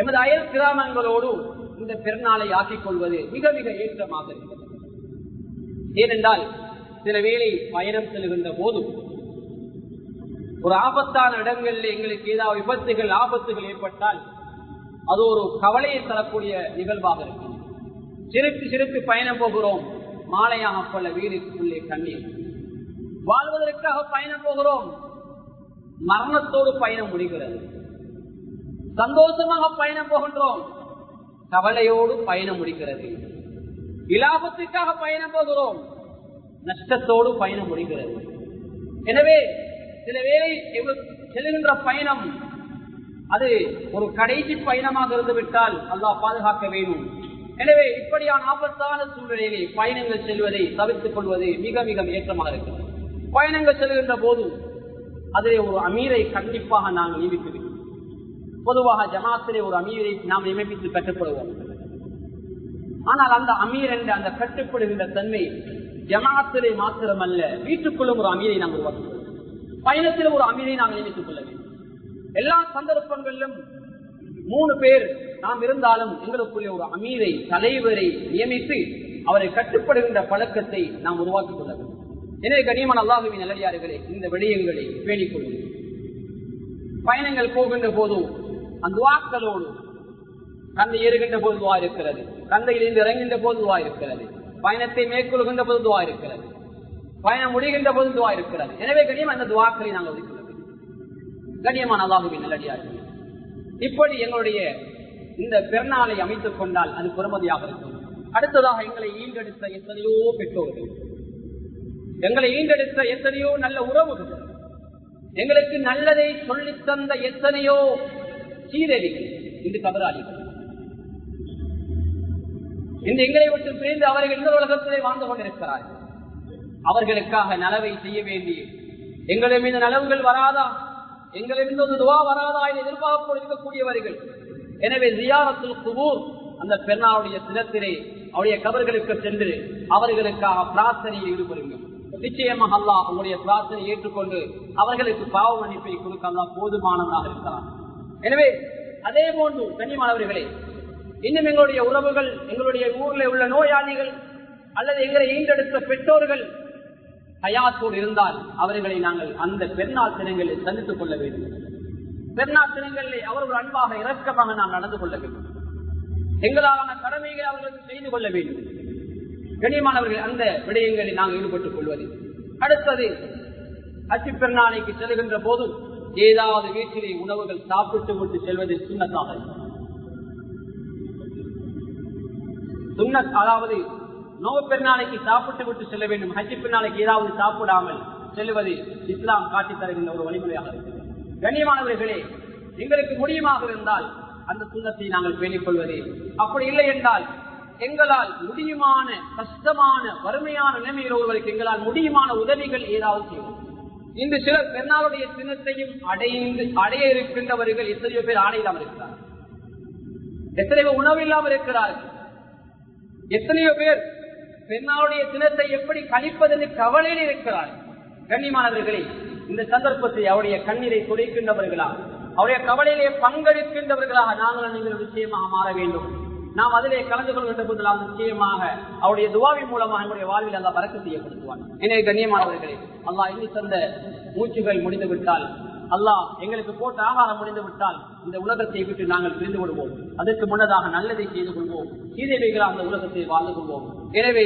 S1: எமது அயல் கிராமங்களோடு இந்த பெருநாளை ஆக்கிக் கொள்வது மிக மிக ஏற்றமாக இருக்கிறது. ஏனென்றால் சில வேளை பயணம் செல்கின்ற போது ஒரு ஆபத்தான இடங்களில் எங்களுக்கு ஏதாவது விபத்துகள், ஆபத்துகள் ஏற்பட்டால் அது ஒரு கவலையை தரக்கூடிய நிகழ்வாக இருக்கும். சிரித்து சிரித்து பயணம் போகிறோம், மாலையாக கொள்ள வீடுக்குள்ளே கண்ணீர். வாழ்வதற்காக பயணம் போகிறோம், மரணத்தோடு பயணம் முடிகிறது. சந்தோஷமாக பயணம் போகின்றோம், கவலையோடு பயணம் முடிக்கிறது. இலாபத்துக்காக பயணம் போகிறோம், நஷ்டத்தோடு பயணம் முடிகிறது. எனவே சில வேளை செல்கின்ற பயணம் அது ஒரு கடைசி பயணமாக இருந்து விட்டால் அல்லாஹ் பாதுகாக்க வேண்டும். எனவே இப்படியான ஆபத்தான சூழ்நிலையிலே பயணங்கள் செல்வதை தவிர்த்துக் கொள்வது மிக மிக ஏற்றமாக இருக்கிறது. பயணங்கள் செல்கின்ற போது அதிலே ஒரு அமீரை கண்டிப்பாக நாங்கள் நியமிக்க வேண்டும். பொதுவாக ஜமாத்திலே ஒரு அமீரை நாம் நியமித்து கட்டுப்படுவோம். ஆனால் அந்த அமீர் என்ற அந்த கட்டுப்படுகின்ற தன்மை ஜமாத்திலே மாத்திரமல்ல, வீட்டுக்குள்ளும் ஒரு அமீரை நாம் உருவாக்குவோம். பயணத்திலும் ஒரு அமீரை நாம் நியமித்துக் கொள்ள வேண்டும். எல்லா சந்தர்ப்பங்களிலும் 3 பேர் நாம் இருந்தாலும் எங்களுக்குள்ளே ஒரு அமீரை, தலைவரை நியமித்து அவரை கட்டுப்படுகின்ற பழக்கத்தை நாம் உருவாக்கிக் கொள்ள வேண்டும். எனவே கண்ணியமான அல்லாஹ்வின் நல்லடியார்களே, இந்த விடயங்களை பேணிக் கொள்ளுங்கள். பயணங்கள் போகின்ற போது அந்த துஆக்களோடு, கந்தை ஏறுகின்ற போது துஆ இருக்கிறது, கந்தையிலிருந்து இறங்குகின்ற போது துஆ இருக்கிறது, பயணத்தை மேற்கொள்கின்ற போது துஆ இருக்கிறது, பயணம் முடிகின்ற போது துஆ இருக்கிறது. எனவே கண்ணியம் அந்த துஆக்களை நாங்கள் ஒதுக்க வேண்டும். கண்ணியமான அல்லாஹ்வின் நல்லடியார்களே, இப்படி எங்களுடைய இந்த பெருநாளை அமைத்துக் கொண்டால் அது பெருமதியாக இருக்கும். அடுத்ததாக எங்களை ஈண்டெடுத்த எத்தனையோ பெற்றோர்கள், எங்களை ஈண்டெடுத்த எத்தனையோ நல்ல உறவுகள், எங்களுக்கு நல்லதை சொல்லித் தந்த எத்தனையோ சீரடிகள் இன்று கபராளிகள், இன்று எங்களை விட்டு பிரிந்து அவர்கள் இந்த உலகத்திலே வாழ்ந்து கொண்டிருக்கிறார்கள். அவர்களுக்காக நலவை செய்ய வேண்டிய எங்களை மீது நலவுகள் வராதா, எங்களை மீது ஒரு துவா வராதா என்று எதிர்பார்ப்பு இருக்கக்கூடியவர்கள். எனவே ஜியாரத்துல் குபூர், அந்த பெருநாளுடைய தினத்திலே அவருடைய கபர்களுக்கு சென்று அவர்களுக்காக பிரார்த்தனையில் ஈடுபடுங்கள். நிச்சயமாக அல்லாஹ் உங்களுடைய பிரார்த்தனை ஏற்றுக்கொண்டு அவர்களுக்கு பாவ மன்னிப்பை கொடுக்க அல்லாஹ் போதுமானதாக இருக்கிறார். எனவே அதே போன்று கண்ணியமானவர்களே, இன்னும் எங்களுடைய உறவுகள், எங்களுடைய ஊரில் உள்ள நோயாளிகள் அல்லது எங்களை ஈண்டெடுத்த பெற்றோர்கள் ஹயாத்தோடு இருந்தால் அவர்களை நாங்கள் அந்த பெருநாள் தினங்களில் சந்தித்துக் கொள்ள வேண்டும். பெருநாள் தினங்களில் அவர்கள் அன்பாக இரக்கமாக நாம் நடந்து கொள்ள வேண்டும். எங்களாலான கடமைகளை அவர்களுக்கு செய்து கொள்ள வேண்டும். கண்ணியமானவர்கள், அந்த விடயங்களில் நாங்கள் ஈடுபட்டுக் கொள்வது. அடுத்தது, ஹஜ் பெருநாளைக்கு செல்கின்ற போது ஏதாவது வீட்டிலே உணவுகள் சாப்பிட்டு விட்டு செல்வது சுன்னத்தாக. சுன்னத், அதாவது நோவு பெருநாளைக்கு சாப்பிட்டு விட்டு செல்ல வேண்டும். ஹஜ் பெருநாளைக்கு ஏதாவது சாப்பிடாமல் செல்வது இஸ்லாம் காட்டித் தருகின்ற ஒரு வழிமுறையாக இருக்கிறது. கண்ணியமானவர்களே, எங்களுக்கு முடியுமாக இருந்தால் அந்த சுன்னத்தை நாங்கள் பேணிக் கொள்வது. அப்படி இல்லை என்றால் எங்களால் முடியுமான கஷ்டமான வறுமையான நிலைமையில் ஒருவருக்கு எங்களால் முடியுமான உதவிகள் ஏதாவது செய்வோம். இன்று சிலர் பெருநாளுடைய தினத்தையும் அடைய இருக்கின்றவர்கள் எத்தனையோ பேர் ஆடை இல்லாமல் இருக்கிறார்கள், எத்தனையோ உணவு இல்லாமல் இருக்கிறார்கள், எத்தனையோ பேர் பெருநாளுடைய தினத்தை எப்படி கழிப்பதென்று கவலையில் இருக்கிறார்கள். கண்ணியமானவர்களே, இந்த சந்தர்ப்பத்தை அவருடைய கண்ணீரை துடைக்கின்றவர்களாக, அவருடைய கவலையிலே பங்கெடுக்கின்றவர்களாக நாங்கள் நீங்கள் நிச்சயமாக மாற வேண்டும். நாம் அதிலே கலந்து கொள்கின்ற போதெல்லாம் நிச்சயமாக அவருடைய துவாவின் மூலமாக நம்முடைய வாழ்வில் அல்லாஹ் பரக்கத் செய்யப்படுத்துவான். எனவே கண்ணியமானவர்களே, அல்லாஹ் இன்னி தந்த மூச்சுகள் முடிந்து விட்டால், அல்லாஹ் எங்களுக்கு போட்ட ஆகாரம் முடிந்து விட்டால் இந்த உலகத்தை விட்டு நாங்கள் பிரிந்து விடுவோம். அதற்கு முன்னதாக நல்லதை செய்து கொள்வோம், சீதைவைகள் அந்த உலகத்தை வாழ்ந்து கொள்வோம். எனவே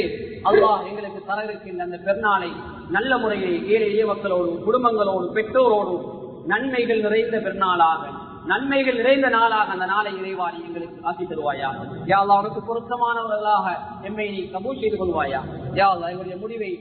S1: அல்லாஹ் எங்களுக்கு தர இருக்கின்ற அந்த பெருநாளை நல்ல முறையில் ஏழை எளிய மக்களோடு, குடும்பங்களோடு, பெற்றோரோடு நன்மைகள் நிறைந்த பெருநாளாக, நன்மைகள் நிறைந்த நாளாக அந்த நாளை இறைவாரி எங்களுக்கு ஆசி தருவாயா. யா அல்லாஹ், உனக்கு பொருத்தமானவர்களாக எம்மை நீ கபூல் செய்து கொள்வாயா. யா அல்லாஹ், எங்களுடைய முடிவை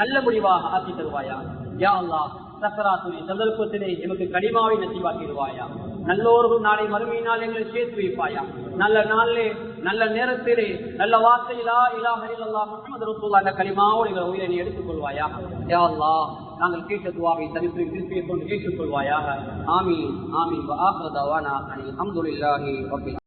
S1: நல்ல முடிவாக ஆசி தருவாயா. யா அல்லாஹ், சக்கராத்துடைய சந்தர்ப்பத்திலே எமக்கு கனிமாவை நசிவாக்கிடுவாயா. நல்லோர்கள் நாளை மறுமையினால் எங்களை சேர்த்து வைப்பாயா. நல்ல நாளிலே, நல்ல நேரத்திலே, நல்ல வார்த்தையிலா இலாஹ இல்லல்லாஹ் முஹம்மது ரசூலுல்லாஹ் என்ற கலிமாவோடு எங்கள் உயிரை நீ எடுத்துக் கொள்வாயா. யா அல்லாஹ், நாங்கள் கேட்ட துஆவை தனிப்பில் திருப்பியை கொண்டு ஏற்றுக்கொள்வாயாக. ஆமீன் ஆமீன். வ ஆகிரு தஅவானா அனில் ஹம்துலில்லாஹி ரப்பில்